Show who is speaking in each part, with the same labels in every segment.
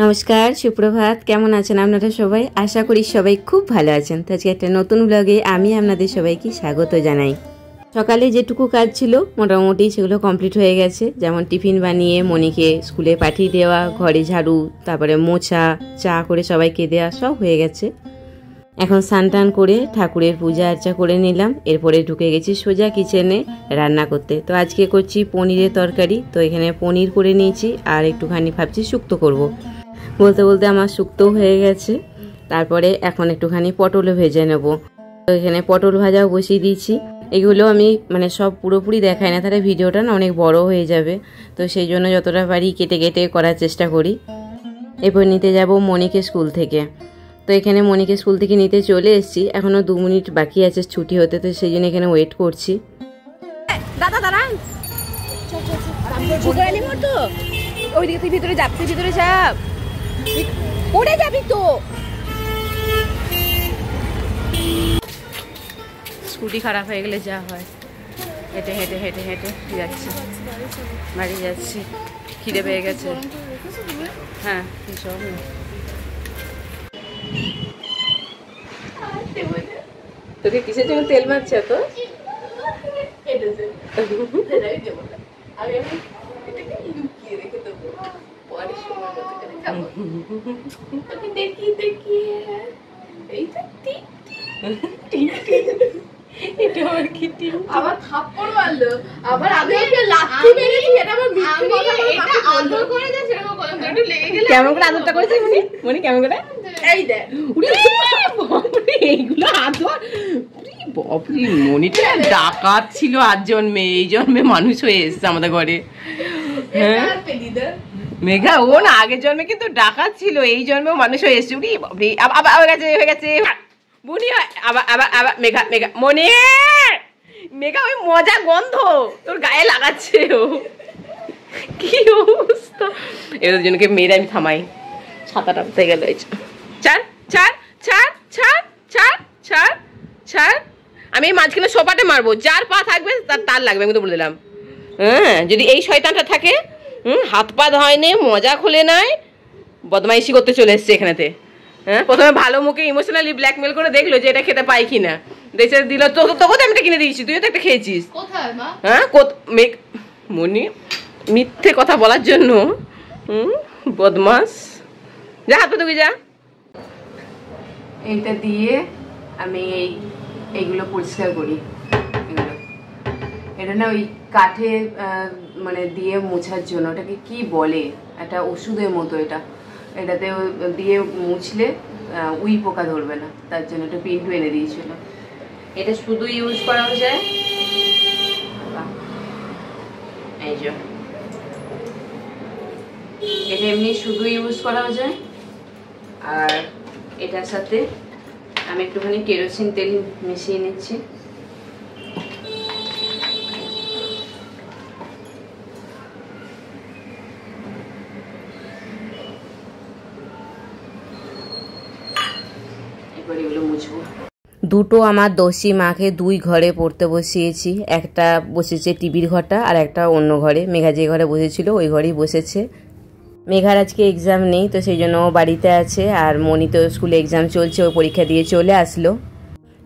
Speaker 1: নমস্কার, সুপ্রভাত। কেমন আছেন আপনারা সবাই? আশা করি সবাই খুব ভালো আছেন। তো আজকে একটা নতুন ব্লগে আমি আপনাদের সবাইকে স্বাগত জানাই। সকালে যেটুকু কাজ ছিল মোটামুটি সেগুলো কমপ্লিট হয়ে গেছে। যেমন টিফিন বানিয়ে মনিকে স্কুলে পাঠিয়ে দেওয়া, ঘরে ঝাড়ু, তারপরে মোছা, চা করে সবাইকে দেওয়া, সব হয়ে গেছে। এখন স্নান টান করে ঠাকুরের পূজা আর্চা করে নিলাম। এরপরে ঢুকে গেছি সোজা কিচেনে রান্না করতে। তো আজকে করছি পনিরের তরকারি। তো এখানে পনির করে নিয়েছি আর একটুখানি ভাবছি শুক্তো করব। বলতে বলতে আমার শুক্তো হয়ে গেছে। তারপরে এখন একটুখানি পটলও ভেজে নেব। তো এখানে পটল ভাজাও বসিয়ে দিয়েছি। এগুলো আমি সব পুরোপুরি দেখাই না, তাহলে ভিডিওটা না অনেক বড় হয়ে যাবে। তো সেই জন্য যতটা পারি কেটে কেটে করার চেষ্টা করি। এরপর নিতে যাব মনিকে স্কুল থেকে। তো এখানে মনিকে স্কুল থেকে নিতে চলে এসেছি। এখনও 2 মিনিট বাকি আছে ছুটি হতে, তো সেই জন্য এখানে ওয়েট করছি। দাদা দাঁড়ান, ওইদিকে তুই ভিতরে যাব, তুই ভিতরে যাব, পড়ে যাবি তো। স্কুটি খারাপ হয়ে গেলে যা হয়। হেঁটে হেঁটে হেঁটে হেঁটে যাচ্ছি, বাড়ি যাচ্ছি। খিদে পেয়ে গেছে। হ্যাঁ, সব তোকে কিসের জন্য তেল মারছে তো? দেখি দেখি এটা আমার কি আবার থাপ্পড় মারলো, আবার আমি ওকে লাথি মেরেছি। এটা আমার এটা আদর করে যা সেরকম করলাম, একটু লেগে গেল। কেমন করে আদরটা করেছে মনি? মনি কেমন করে? এই দেখ, উড়ি বাপরে, এইগুলো আদর। উড়ি বাপরে, মনিটা ডাকাত ছিল আজ জন্মে, এই জন্মে মানুষ হয়ে এসেছে আমাদের ঘরে। হ্যাঁ মেঘা, ও না আগের জন্মে কিন্তু ডাকাত ছিল, এই জন্মেও মানুষ হয়ে এসেছে। উড়ি বাপরে, আবার হয়ে গেছে, হয়ে গেছে বুনি। আবার আবার আবার মেঘা মেঘা মনে মেঘা, ওই মজা গন্ধ তোর গায়ে লাগাচ্ছে। ও কি অবস্থা! এদের জনকে মেয়েরা আমি থামাই। ছাতাটা উঠে গেল। ছাড় ছাড় ছাড় ছাড় ছাড় ছাড় ছাড়। আমি এই মাঝখানে সোপাটে মারবো, যার পা থাকবে তার লাগবে, আমি তো বলে দিলাম। হ্যাঁ, যদি এই শয়তানটা থাকে, হাত পা ধয় নে, মজা খুলে নাই, বদমাইশি করতে চলে এসছে এখানেতে। হ্যাঁ, প্রথমে ভালো মুখে ইমোশনালি ব্ল্যাকমেল করে দেখলো যে এটা খেতে পাই কিনা, দেখে দিল। তোকে তো আমি এটা কিনে দিয়েছি, তুইও তো একটা খেয়েছিস। হ্যাঁ, মনি মিথ্যে কথা বলার জন্য বদমাস। যা, হাত তুই যা। এইটা দিয়ে আমি এইগুলো পরিষ্কার করি। এটা না ওই কাঠে দিয়ে মোছার জন্য, ওটাকে কি বলে, একটা ওষুধের মতো। এটাতে দিয়ে মুছলে উই পোকা ধরবে না, তার জন্য একটা পিন্টু এনে দিয়েছিল। এটা শুধু ইউজ করা যায়, এই যে এটা এমনি শুধু ইউজ করা যায়। আর এটার সাথে আমি একটুখানি কেরোসিন তেল মিশিয়ে নিচ্ছি। দুটো আমার দোষী মাকে 2 ঘরে পড়তে বসিয়েছি। একটা বসেছে টিভির ঘরটা, আর একটা অন্য ঘরে। মেঘা যে ঘরে বসেছিল ওই ঘরেই বসেছে। মেঘার আজকে এক্সাম নেই, তো সেই জন্য ও বাড়িতে আছে। আর মনি তো স্কুলে এক্সাম চলছে, ও পরীক্ষা দিয়ে চলে আসলো।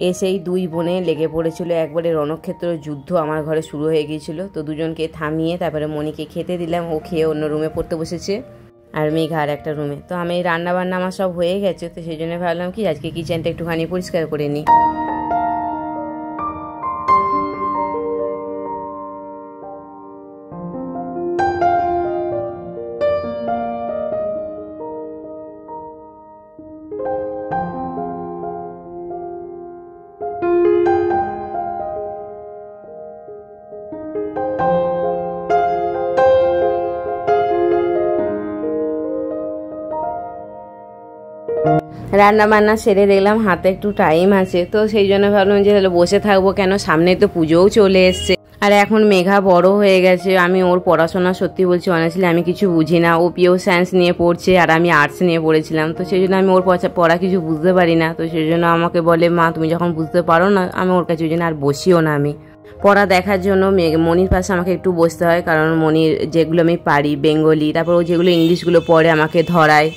Speaker 1: এসেই 2 বোনে লেগে পড়েছিল, একবারে রণক্ষেত্র যুদ্ধ আমার ঘরে শুরু হয়ে গিয়েছিল। তো দুজনকে থামিয়ে তারপরে মনিকে খেতে দিলাম। ও খেয়ে অন্য রুমে পড়তে বসেছে, আর মেঘা আর একটা রুমে। তো আমি রান্না বান্না আমার সব হয়ে গেছে, তো সেই জন্য ভাবলাম কি আজকে কিচেনটা একটুখানি পরিষ্কার করে নিই। রান্না বান্না সেরে দেখলাম হাতে একটু টাইম আছে, তো সেই জন্য ভাবলাম যে তাহলে বসে থাকবো কেন, সামনে তো পুজোও চলে এসছে। আর এখন মেঘা বড় হয়ে গেছে। আমি ওর পড়াশোনা সত্যি বলছি অনেস্টলি আমি কিছু বুঝি না। ও পিওর সায়েন্স নিয়ে পড়ছে আর আমি আর্টস নিয়ে পড়েছিলাম, তো সেই জন্য আমি ওর পড়া কিছু বুঝতে পারি না। তো সেই জন্য আমাকে বলে, মা তুমি যখন বুঝতে পারো না, আমি ওর কাছে ওই জন্য আর বসিও না। আমি
Speaker 2: পড়া দেখার জন্য মনির পাশে আমাকে একটু বসতে হয়, কারণ মনির যেগুলো আমি পারি বেঙ্গলি, তারপর ও যেগুলো ইংলিশগুলো পড়ে আমাকে ধরায়।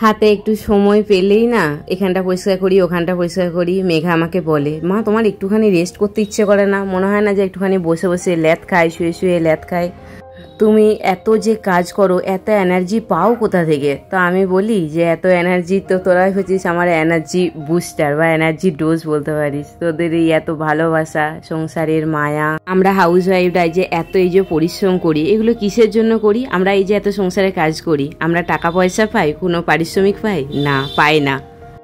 Speaker 2: হাতে একটু সময় পেলেই না এখানটা পরিষ্কার করি ওখানটা পরিষ্কার করি। মেঘা আমাকে বলে, মা তোমার একটুখানি রেস্ট করতে ইচ্ছে করে না? মনে হয় না যে একটুখানি বসে বসে ল্যাদ খায়, শুয়ে শুয়ে ল্যাদ খায়? তুমি এত যে কাজ করো, এত এনার্জি পাও কোথা থেকে? তো আমি বলি যে এত এনার্জি তো তোরাই হচ্ছিস আমার এনার্জি বুস্টার বা এনার্জি ডোজ বলতে পারিস। তোদের এই এত ভালোবাসা, সংসারের মায়া, আমরা হাউস ওয়াইফরা যে এত এই যে পরিশ্রম করি, এগুলো কিসের জন্য করি? আমরা এই যে এত সংসারে কাজ করি, আমরা টাকা পয়সা পাই? কোনো পারিশ্রমিক পাই? না, পাই না।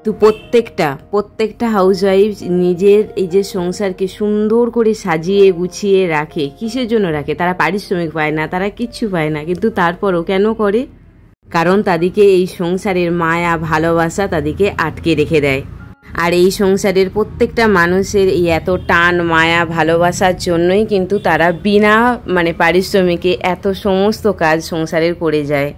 Speaker 2: তো প্রত্যেকটা হাউসওয়াইফ নিজের এই যে সংসারকে সুন্দর করে সাজিয়ে গুছিয়ে রাখে। কিসের জন্য রাখে? তারা পারিশ্রমিক পায় না, তারা কিচ্ছু পায় না, কিন্তু তারপরও কেন করে? কারণ তাদেরকে এই সংসারের মায়া ভালোবাসা তাদেরকে আটকে রেখে দেয়। আর এই সংসারের প্রত্যেকটা মানুষের এই এত টান মায়া ভালোবাসার জন্যই কিন্তু তারা বিনা পারিশ্রমিকে এত সমস্ত কাজ সংসারের করে যায়।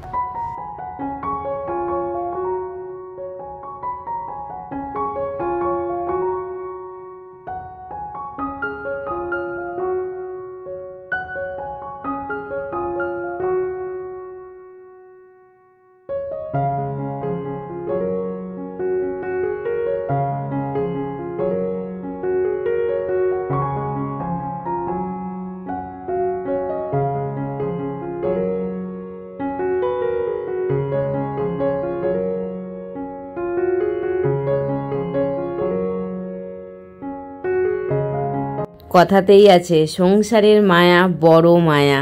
Speaker 2: কথাতেই আছে সংসারের মায়া বড় মায়া।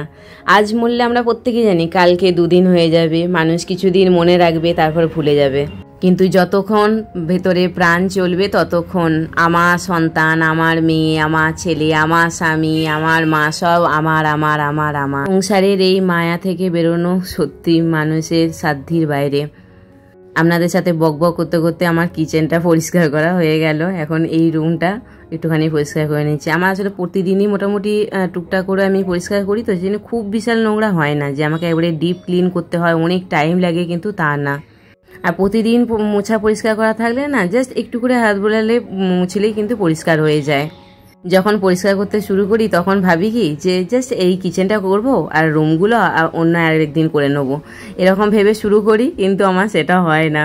Speaker 2: আজ মরলে আমরা প্রত্যেকেই জানি কালকে দুদিন হয়ে যাবে, মানুষ কিছুদিন মনে রাখবে তারপর ভুলে যাবে, কিন্তু যতক্ষণ ভেতরে প্রাণ চলবে ততক্ষণ আমার সন্তান, আমার মেয়ে, আমার ছেলে, আমার স্বামী, আমার মা, সব আমার আমার আমার আমার। সংসারের এই মায়া থেকে বেরোনো সত্যি মানুষের সাধ্যের বাইরে। আপনাদের সাথে বক বক করতে করতে আমার কিচেনটা পরিষ্কার করা হয়ে গেল। এখন এই রুমটা একটুখানি পরিষ্কার করে নিচ্ছি। আমার আসলে প্রতিদিনই মোটামুটি টুকটাক করে আমি পরিষ্কার করি, তো সেই জন্য খুব বিশাল নোংরা হয় না যে আমাকে একবারে ডিপ ক্লিন করতে হয়, অনেক টাইম লাগে, কিন্তু তা না। আর প্রতিদিন মোছা পরিষ্কার করা থাকলে না জাস্ট একটু করে হাত বোলালে মুছলেই কিন্তু পরিষ্কার হয়ে যায়। যখন পরিষ্কার করতে শুরু করি তখন ভাবি কি যে জাস্ট এই কিচেনটা করব আর রুমগুলো অন্য আরেকদিন করে নেবো, এরকম ভেবে শুরু করি, কিন্তু আমার সেটা হয় না।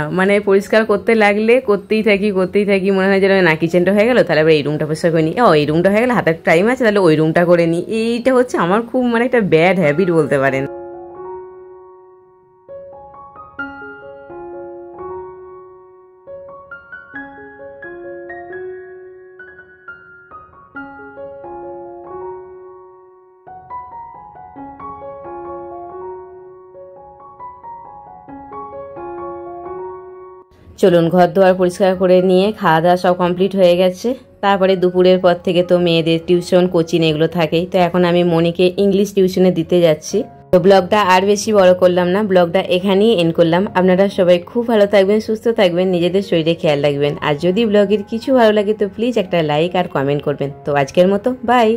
Speaker 2: পরিষ্কার করতে লাগলে করতেই থাকি, মনে হয় যেন না কিচেনটা হয়ে গেল, তাহলে আবার এই রুমটা পরিষ্কার করে নিই, এই রুমটা হয়ে গেলে হাতের টাইম আছে তাহলে ওই রুমটা করে নিই। এইটা হচ্ছে আমার খুব একটা ব্যাড হ্যাবিট বলতে পারেন। চলুন ঘর দুয়ার পরিষ্কার করে নিয়ে খাওয়া দাওয়া সব কমপ্লিট হয়ে গেছে। তারপরে দুপুরের পর থেকে তো মেয়েদের টিউশন কোচিং এগুলো থাকেই, তো এখন আমি মনিকে ইংলিশ টিউশনে দিতে যাচ্ছি। তো ব্লগটা আর বেশি বড় করলাম না, ব্লগটা এখানেই এন্ড করলাম। আপনারা সবাই খুব ভালো থাকবেন, সুস্থ থাকবেন, নিজেদের শরীরে খেয়াল রাখবেন। আর যদি ব্লগের কিছু ভালো লাগে তো প্লিজ একটা লাইক আর কমেন্ট করবেন। তো আজকের মতো বাই।